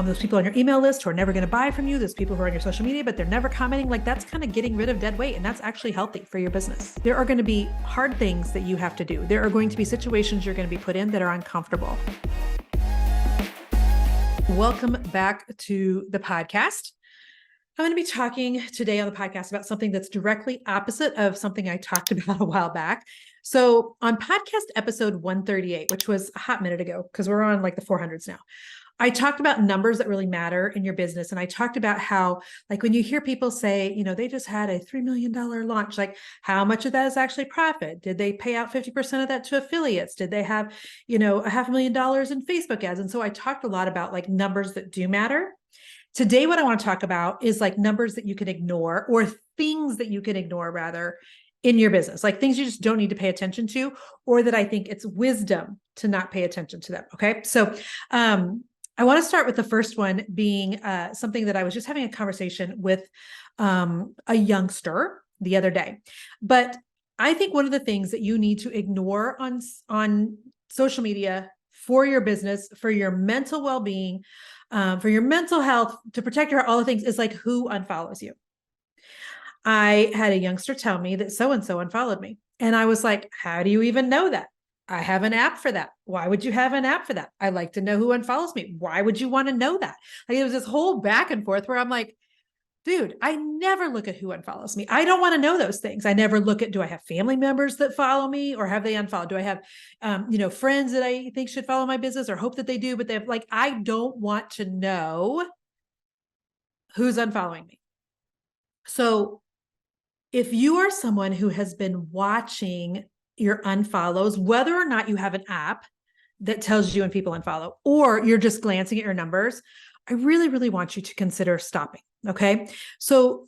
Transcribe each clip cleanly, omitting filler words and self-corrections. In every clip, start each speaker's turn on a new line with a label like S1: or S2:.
S1: those people on your email list who are never going to buy from you, those people who are on your social media, but they're never commenting, like that's kind of getting rid of dead weight. And that's actually healthy for your business. There are going to be hard things that you have to do. There are going to be situations you're going to be put in that are uncomfortable. Welcome back to the podcast. I'm going to be talking today on the podcast about something that's directly opposite of something I talked about a while back. So on podcast episode 138, which was a hot minute ago, because we're on like the 400s now, I talked about numbers that really matter in your business. And I talked about how, like, when you hear people say, you know, they just had a $3 million launch, like how much of that is actually profit? Did they pay out 50% of that to affiliates? Did they have, you know, $500,000 in Facebook ads? And so I talked a lot about like numbers that do matter. Today, what I want to talk about is like numbers that you can ignore, or things that you can ignore rather, in your business, like things you just don't need to pay attention to, or that I think it's wisdom to not pay attention to them. Okay. So, I want to start with the first one being something that I was just having a conversation with a youngster the other day. But I think one of the things that you need to ignore on social media for your business, for your mental well-being, for your mental health, to protect your all the things, is like who unfollows you. I had a youngster tell me that so-and-so unfollowed me. And I was like, how do you even know that? I have an app for that. Why would you have an app for that? I like to know who unfollows me. Why would you want to know that? Like, it was this whole back and forth where I'm like, dude, I never look at who unfollows me. I don't want to know those things. I never look at, do I have family members that follow me, or have they unfollowed? Do I have, friends that I think should follow my business or hope that they do, but they have, like, I don't want to know who's unfollowing me. So if you are someone who has been watching your unfollows, whether or not you have an app that tells you when people unfollow, or you're just glancing at your numbers, I really, really want you to consider stopping. Okay. So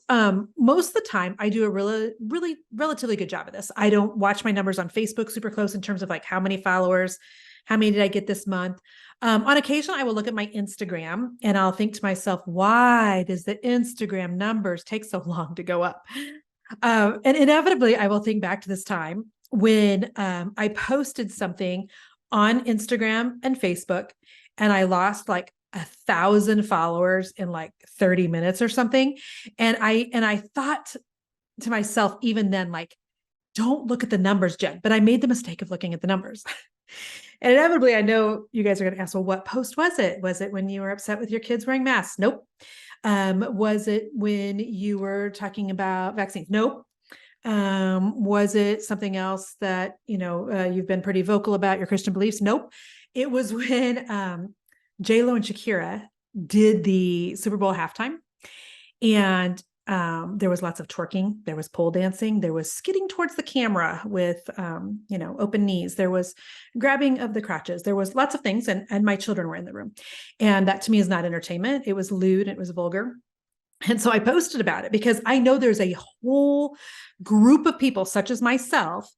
S1: most of the time I do a really relatively good job of this. I don't watch my numbers on Facebook super close in terms of like how many followers, how many did I get this month? On occasion, I will look at my Instagram and I'll think to myself, why does the Instagram numbers take so long to go up? And inevitably, I will think back to this time when I posted something on Instagram and Facebook, and I lost like 1,000 followers in like 30 minutes or something. And I thought to myself, even then, like, don't look at the numbers, Jen. But I made the mistake of looking at the numbers. And inevitably, I know you guys are going to ask, well, what post was it? Was it when you were upset with your kids wearing masks? Nope. Was it when you were talking about vaccines? Nope. Was it something else that, you've been pretty vocal about your Christian beliefs? Nope. It was when J-Lo and Shakira did the Super Bowl halftime, and there was lots of twerking, there was pole dancing, there was skidding towards the camera with, open knees, there was grabbing of the crotches, there was lots of things, and my children were in the room. And that to me is not entertainment. It was lewd, it was vulgar. And so I posted about it because I know there's a whole group of people, such as myself,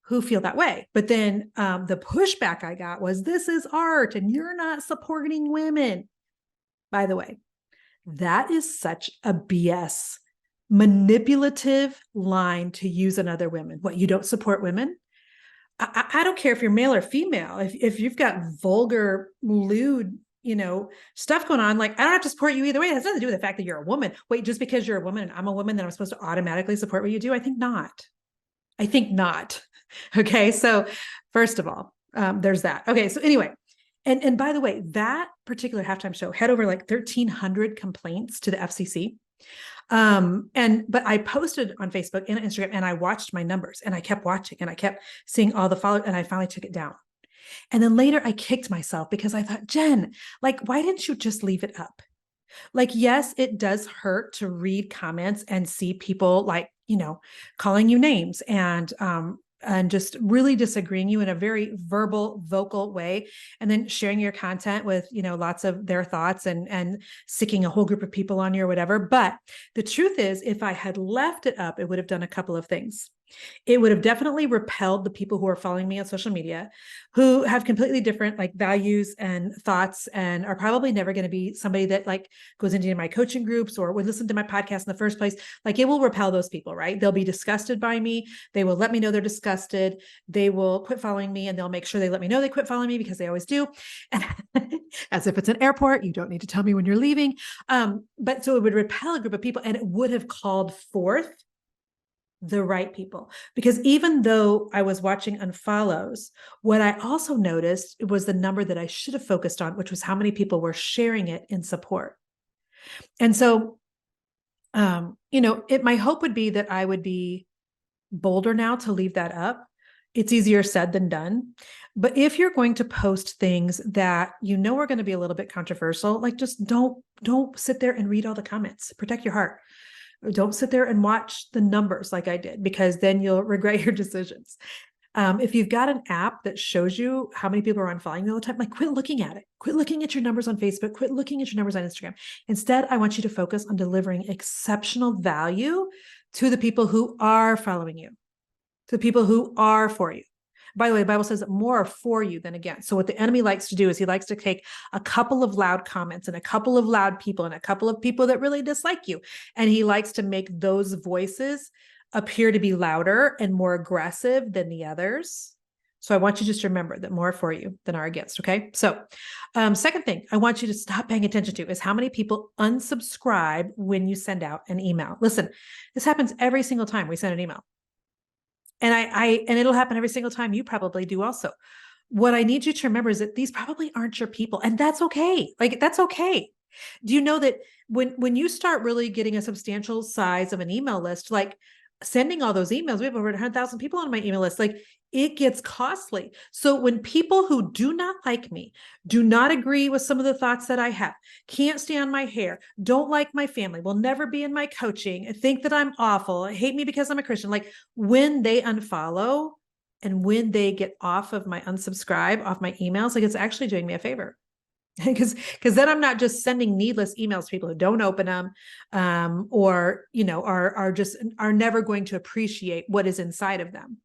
S1: who feel that way. But then the pushback I got was, this is art and you're not supporting women. By the way, that is such a BS, manipulative line to use on other women. What, you don't support women? I don't care if you're male or female. If you've got vulgar, lewd, stuff going on, like, I don't have to support you either way. It has nothing to do with the fact that you're a woman. Wait, just because you're a woman and I'm a woman, then I'm supposed to automatically support what you do? I think not. Okay. So first of all, there's that. Okay. So anyway, and by the way, that particular halftime show had over like 1,300 complaints to the FCC. But I posted on Facebook and Instagram, and I watched my numbers, and I kept watching, and I kept seeing all the followers, and I finally took it down. And then later I kicked myself because I thought, Jen, like, why didn't you just leave it up? Like, yes, it does hurt to read comments and see people like, calling you names and just really disagreeing you in a very verbal, vocal way, and then sharing your content with, lots of their thoughts and sicking a whole group of people on you or whatever. But the truth is, if I had left it up, it would have done a couple of things. It would have definitely repelled the people who are following me on social media, who have completely different like values and thoughts, and are probably never going to be somebody that like goes into my coaching groups or would listen to my podcast in the first place. Like, it will repel those people, right? They'll be disgusted by me. They will let me know they're disgusted. They will quit following me, and they'll make sure they let me know they quit following me, because they always do. As if it's an airport, you don't need to tell me when you're leaving. But so it would repel a group of people, and it would have called forth the right people. Because even though I was watching unfollows, what I also noticed was the number that I should have focused on, which was how many people were sharing it in support. And so, my hope would be that I would be bolder now to leave that up. It's easier said than done. But if you're going to post things that are going to be a little bit controversial, like just don't sit there and read all the comments. Protect your heart. Don't sit there and watch the numbers like I did, because then you'll regret your decisions. If you've got an app that shows you how many people are unfollowing you all the time, like quit looking at it. Quit looking at your numbers on Facebook. Quit looking at your numbers on Instagram. Instead, I want you to focus on delivering exceptional value to the people who are following you, to the people who are for you. By the way, the Bible says that more are for you than against. So what the enemy likes to do is he likes to take a couple of loud comments and a couple of loud people and a couple of people that really dislike you. And he likes to make those voices appear to be louder and more aggressive than the others. So I want you just to remember that more are for you than are against. Okay. So second thing I want you to stop paying attention to is how many people unsubscribe when you send out an email. Listen, this happens every single time we send an email. And it'll happen every single time. You probably do also. What I need you to remember is that these probably aren't your people, and that's okay. Like, that's okay. Do you know that when you start really getting a substantial size of an email list, like sending all those emails, we have over 100,000 people on my email list, like it gets costly. So when people who do not like me, do not agree with some of the thoughts that I have, can't stand my hair, don't like my family, will never be in my coaching, think that I'm awful, hate me because I'm a Christian, like when they unfollow and when they get off of my unsubscribe, off my emails, like it's actually doing me a favor. Because then I'm not just sending needless emails to people who don't open them, or are never going to appreciate what is inside of them.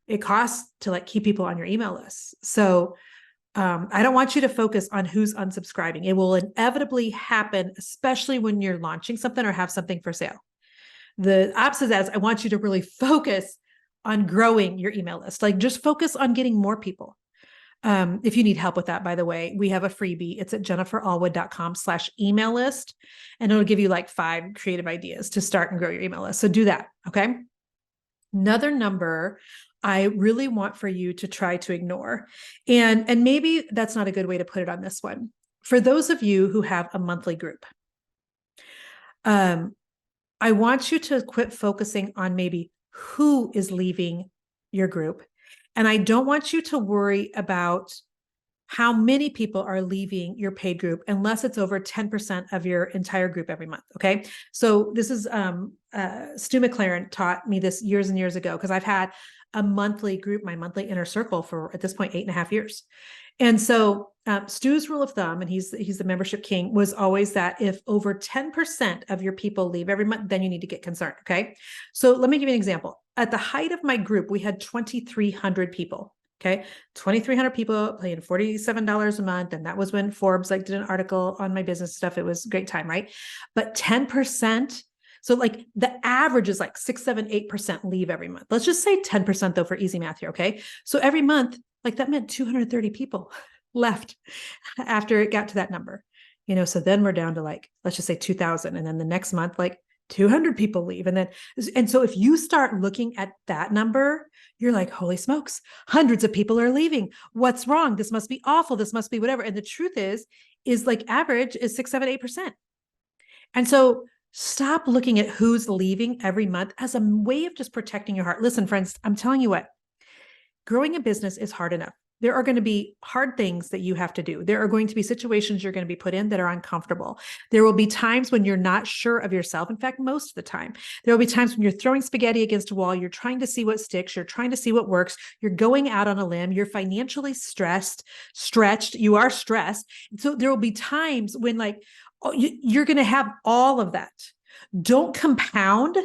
S1: It costs to like keep people on your email list. So I don't want you to focus on who's unsubscribing. It will inevitably happen, especially when you're launching something or have something for sale. The opposite of that is I want you to really focus on growing your email list. Like just focus on getting more people. If you need help with that, by the way, we have a freebie. It's at jenniferallwood.com/email list. And it'll give you like 5 creative ideas to start and grow your email list. So do that. Okay. Another number I really want for you to try to ignore. And maybe that's not a good way to put it on this one. For those of you who have a monthly group, I want you to quit focusing on maybe who is leaving your group. And I don't want you to worry about how many people are leaving your paid group unless it's over 10% of your entire group every month. Okay. So this is, Stu McLaren taught me this years and years ago, because I've had a monthly group, my monthly inner circle for at this point, 8.5 years. And so Stu's rule of thumb, and he's the membership king, was always that if over 10% of your people leave every month, then you need to get concerned. Okay. So let me give you an example. At the height of my group, we had 2,300 people. Okay. 2,300 people paying $47 a month. And that was when Forbes did an article on my business stuff. It was a great time, right? But 10%. So like the average is like 6, 7, 8% leave every month. Let's just say 10% though, for easy math here. Okay. So every month, like that meant 230 people left after it got to that number, so then we're down to like, let's just say 2,000. And then the next month, like 200 people leave. And so if you start looking at that number, you're like, holy smokes, hundreds of people are leaving. What's wrong? This must be awful. This must be whatever. And the truth is like average is 6, 7, 8%. And so stop looking at who's leaving every month as a way of just protecting your heart. Listen, friends, I'm telling you what, growing a business is hard enough. There are going to be hard things that you have to do. There are going to be situations you're going to be put in that are uncomfortable. There will be times when you're not sure of yourself. In fact, most of the time, there will be times when you're throwing spaghetti against a wall. You're trying to see what sticks. You're trying to see what works. You're going out on a limb. You're financially stretched. You are stressed. And so there will be times when you're going to have all of that. Don't compound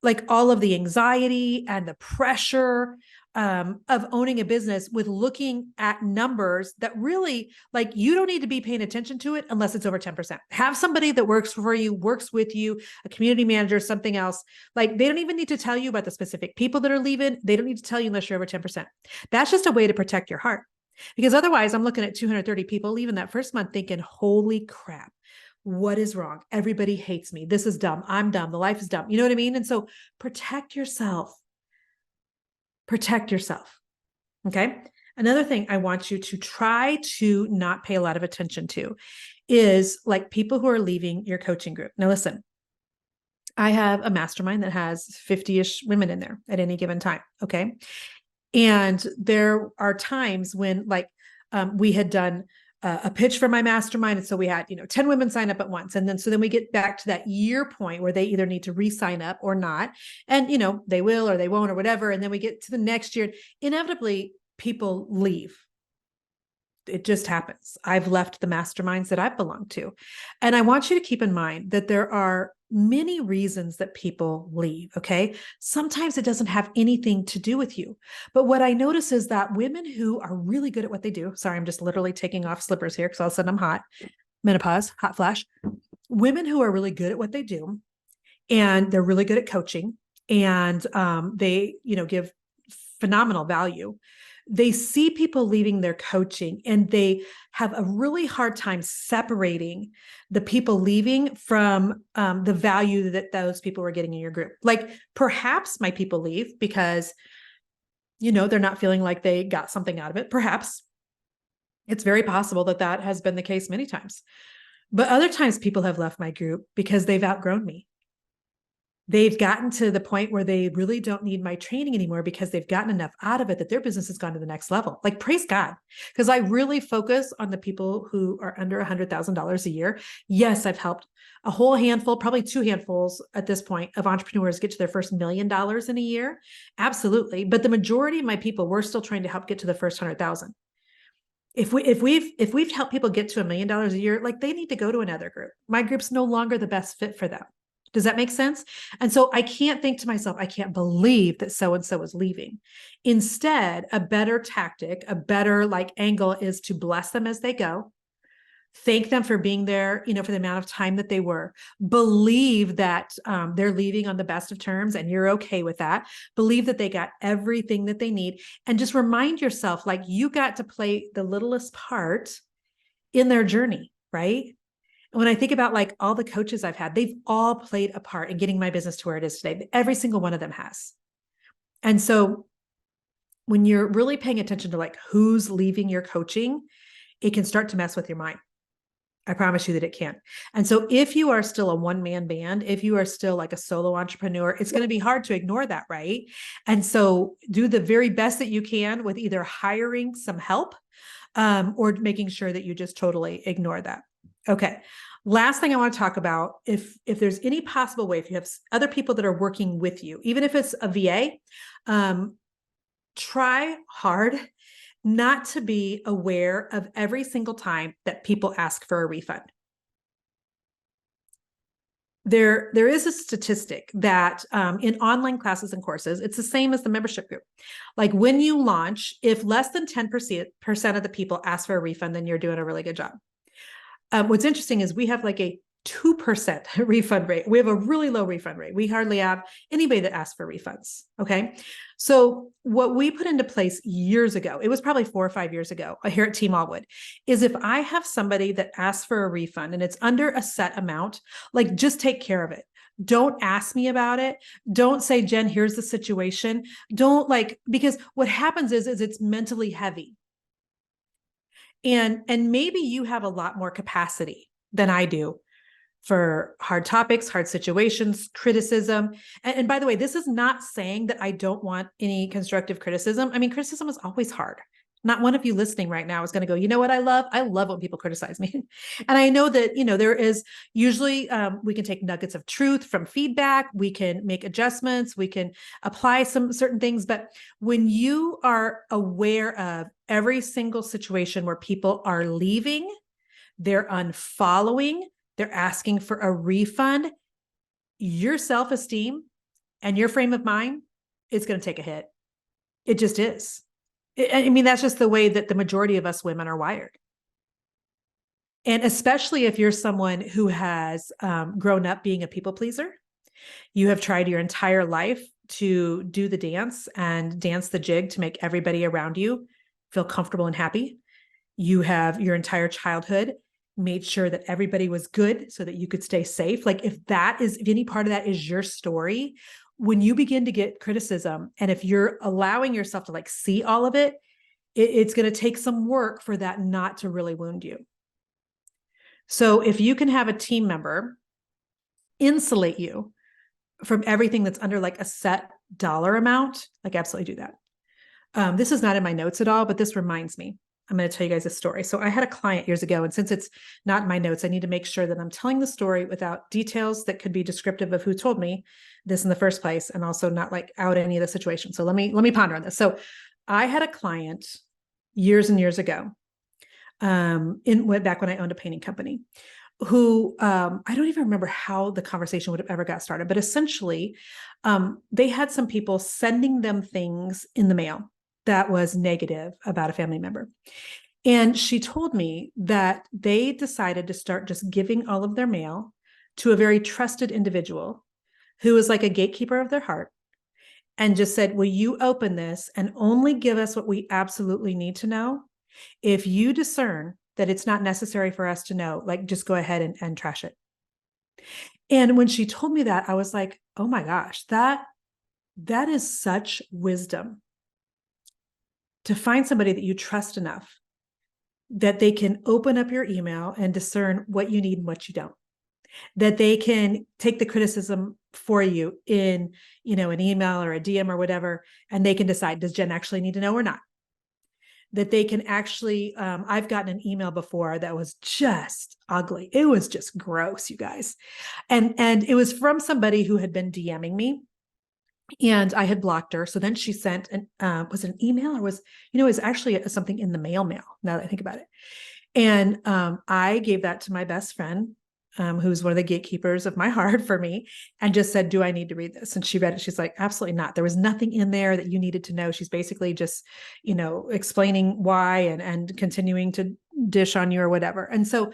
S1: like all of the anxiety and the pressure of owning a business with looking at numbers that really, you don't need to be paying attention to it unless it's over 10%. Have somebody that works for you, works with you, a community manager, something else. They don't even need to tell you about the specific people that are leaving. They don't need to tell you unless you're over 10%. That's just a way to protect your heart. Because otherwise I'm looking at 230 people leaving that first month thinking, holy crap, what is wrong? Everybody hates me. This is dumb. I'm dumb. The life is dumb. You know what I mean? And so protect yourself. Protect yourself. Okay. Another thing I want you to try to not pay a lot of attention to is like people who are leaving your coaching group. Now, listen, I have a mastermind that has 50-ish women in there at any given time. Okay. And there are times when like we had done a pitch for my mastermind. And so we had, 10 women sign up at once. And then we get back to that year point where they either need to re-sign up or not. And, they will or they won't or whatever. And then we get to the next year. Inevitably, people leave. It just happens. I've left the masterminds that I've belonged to. And I want you to keep in mind that there are many reasons that people leave. Okay. Sometimes it doesn't have anything to do with you. But what I notice is that women who are really good at what they do, sorry, I'm just literally taking off slippers here because all of a sudden I'm hot, menopause, hot flash. Women who are really good at what they do and they're really good at coaching and they, give phenomenal value. They see people leaving their coaching and they have a really hard time separating the people leaving from the value that those people were getting in your group. Like perhaps my people leave because, they're not feeling like they got something out of it. Perhaps it's very possible that has been the case many times. But other times people have left my group because they've outgrown me. They've gotten to the point where they really don't need my training anymore because they've gotten enough out of it that their business has gone to the next level. Like, praise God, because I really focus on the people who are under $100,000 a year. Yes, I've helped a whole handful, probably 2 handfuls at this point of entrepreneurs get to their first $1 million in a year. Absolutely. But the majority of my people, we're still trying to help get to the first 100,000. If we've helped people get to $1 million a year, like they need to go to another group. My group's no longer the best fit for them. Does that make sense? And so I can't think to myself, I can't believe that so-and-so is leaving. Instead, a better tactic, a better angle is to bless them as they go. Thank them for being there, for the amount of time that they were. Believe that they're leaving on the best of terms and you're okay with that. Believe that they got everything that they need. And just remind yourself, you got to play the littlest part in their journey, right? When I think about all the coaches I've had, they've all played a part in getting my business to where it is today. Every single one of them has. And so when you're really paying attention to who's leaving your coaching, it can start to mess with your mind. I promise you that it can. And so if you are still a one-man band, if you are still a solo entrepreneur, it's going to be hard to ignore that, right? And so do the very best that you can with either hiring some help or making sure that you just totally ignore that. Okay. Last thing I want to talk about, if there's any possible way, if you have other people that are working with you, even if it's a VA, try hard not to be aware of every single time that people ask for a refund. There is a statistic that in online classes and courses, it's the same as the membership group. When you launch, if less than 10% of the people ask for a refund, then you're doing a really good job. What's interesting is we have a 2% refund rate. We have a really low refund rate. We hardly have anybody that asks for refunds. Okay. So what we put into place years ago, it was probably 4 or 5 years ago here at Team Allwood, is if I have somebody that asks for a refund and it's under a set amount, just take care of it. Don't ask me about it. Don't say, Jen, here's the situation. Don't because what happens is it's mentally heavy. And maybe you have a lot more capacity than I do for hard topics, hard situations, criticism. And by the way, this is not saying that I don't want any constructive criticism. I mean, criticism is always hard. Not one of you listening right now is going to go, you know what I love? I love when people criticize me. And I know that, there is usually, we can take nuggets of truth from feedback. We can make adjustments. We can apply some certain things. But when you are aware of every single situation where people are leaving, they're unfollowing, they're asking for a refund, your self-esteem and your frame of mind is going to take a hit. It just is. I mean, that's just the way that the majority of us women are wired. And especially if you're someone who has grown up being a people pleaser, you have tried your entire life to do the dance and dance the jig to make everybody around you feel comfortable and happy. You have your entire childhood made sure that everybody was good so that you could stay safe. Like if any part of that is your story, when you begin to get criticism, and if you're allowing yourself to like see all of it, it's going to take some work for that not to really wound you. So if you can have a team member insulate you from everything that's under like a set dollar amount, like absolutely do that. This is not in my notes at all, but this reminds me. I'm going to tell you guys a story. So I had a client years ago, and since it's not in my notes, I need to make sure that I'm telling the story without details that could be descriptive of who told me this in the first place, and also not like out any of the situation. So let me ponder on this. So I had a client years and years ago, back when I owned a painting company, who I don't even remember how the conversation would have ever got started, but essentially they had some people sending them things in the mail that was negative about a family member. And she told me that they decided to start just giving all of their mail to a very trusted individual who was like a gatekeeper of their heart, and just said, will you open this and only give us what we absolutely need to know? If you discern that it's not necessary for us to know, like just go ahead and trash it. And when she told me that, I was like, oh my gosh, that is such wisdom, to find somebody that you trust enough that they can open up your email and discern what you need and what you don't, that they can take the criticism for you in, an email or a DM or whatever, and they can decide, does Jen actually need to know or not? That they can actually, I've gotten an email before that was just ugly. It was just gross, you guys. And it was from somebody who had been DMing me, and I had blocked her. So then she sent was it an email, or was actually something in the mail now that I think about it. And I gave that to my best friend, who's one of the gatekeepers of my heart for me, and just said, do I need to read this? And she read it. She's like, absolutely not. There was nothing in there that you needed to know. She's basically just, explaining why and continuing to dish on you or whatever. And so,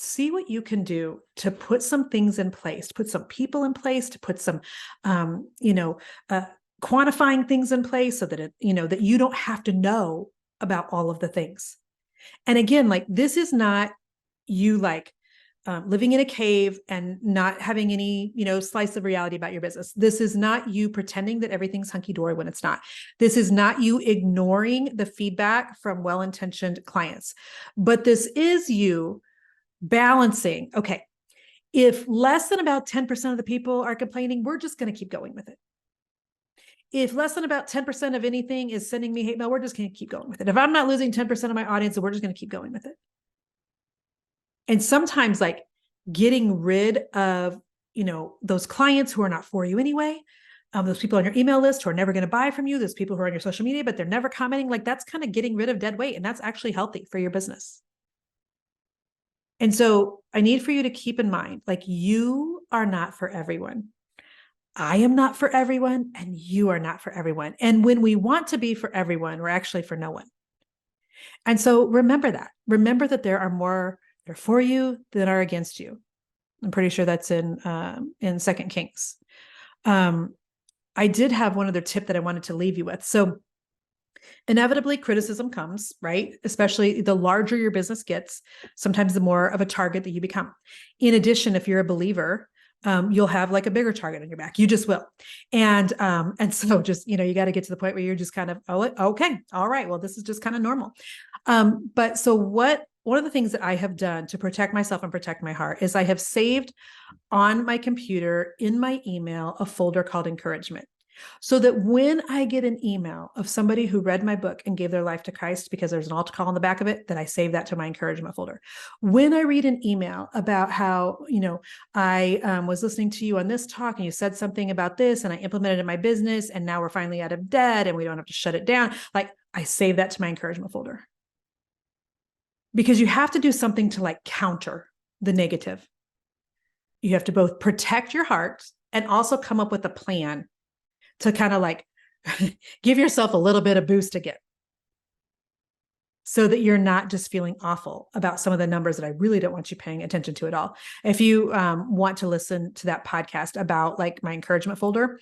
S1: see what you can do to put some things in place, to put some people in place, to put some, quantifying things in place so that that you don't have to know about all of the things. And again, like, this is not you living in a cave and not having any, slice of reality about your business. This is not you pretending that everything's hunky-dory when it's not. This is not you ignoring the feedback from well-intentioned clients, but this is you balancing. Okay, if less than about 10% of the people are complaining, we're just going to keep going with it. If less than about 10% of anything is sending me hate mail, we're just going to keep going with it. If I'm not losing 10% of my audience, we're just going to keep going with it. And sometimes, like, getting rid of, those clients who are not for you anyway, those people on your email list who are never going to buy from you, those people who are on your social media, but they're never commenting, like, that's kind of getting rid of dead weight. And that's actually healthy for your business. And so I need for you to keep in mind, like, you are not for everyone. I am not for everyone, and you are not for everyone. And when we want to be for everyone, we're actually for no one. And so remember that there are more that are for you than are against you. I'm pretty sure that's in 2 Kings. I did have one other tip that I wanted to leave you with. So inevitably, criticism comes, right? Especially the larger your business gets, sometimes the more of a target that you become. In addition, if you're a believer, you'll have like a bigger target on your back. You just will. And so just, you got to get to the point where you're just kind of, oh, okay, all right, well, this is just kind of normal. But so one of the things that I have done to protect myself and protect my heart is I have saved on my computer in my email a folder called encouragement. So that when I get an email of somebody who read my book and gave their life to Christ, because there's an altar call on the back of it, that I save that to my encouragement folder. When I read an email about how, I was listening to you on this talk and you said something about this and I implemented it in my business and now we're finally out of debt and we don't have to shut it down, like, I save that to my encouragement folder. Because you have to do something to like counter the negative. You have to both protect your heart and also come up with a plan to kind of like give yourself a little bit of boost again, so that you're not just feeling awful about some of the numbers that I really don't want you paying attention to at all. If you want to listen to that podcast about like my encouragement folder,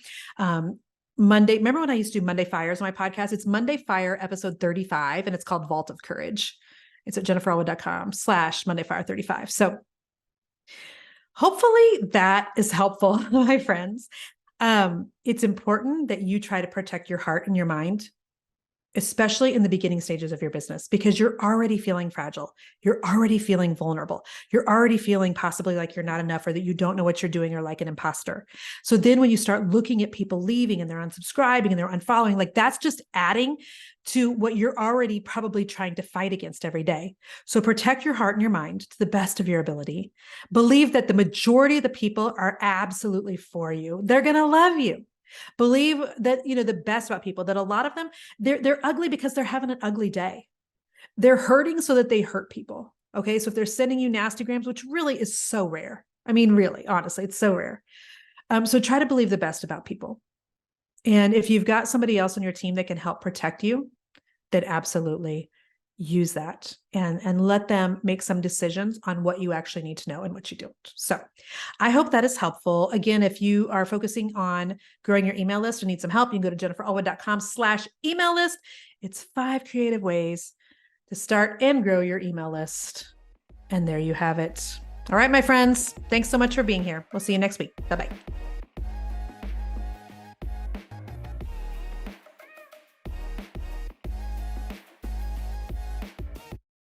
S1: Monday. Remember when I used to do Monday Fires on my podcast? It's Monday Fire episode 35, and it's called Vault of Courage. It's at jenniferallwood.com/Monday Fire 35. So hopefully that is helpful, my friends. It's important that you try to protect your heart and your mind, especially in the beginning stages of your business, because you're already feeling fragile. You're already feeling vulnerable. You're already feeling possibly like you're not enough or that you don't know what you're doing or like an imposter. So then when you start looking at people leaving and they're unsubscribing and they're unfollowing, like that's just adding to what you're already probably trying to fight against every day. So protect your heart and your mind to the best of your ability. Believe that the majority of the people are absolutely for you. They're going to love you. Believe that, the best about people, that a lot of them, they're ugly because they're having an ugly day. They're hurting so that they hurt people. Okay. So if they're sending you nasty grams, which really is so rare. I mean, really, honestly, it's so rare. So try to believe the best about people. And if you've got somebody else on your team that can help protect you, then absolutely use that and let them make some decisions on what you actually need to know and what you don't. So I hope that is helpful. Again, if you are focusing on growing your email list and need some help, you can go to jenniferallwood.com/email list. It's 5 creative ways to start and grow your email list. And there you have it. All right, my friends, thanks so much for being here. We'll see you next week. Bye-bye.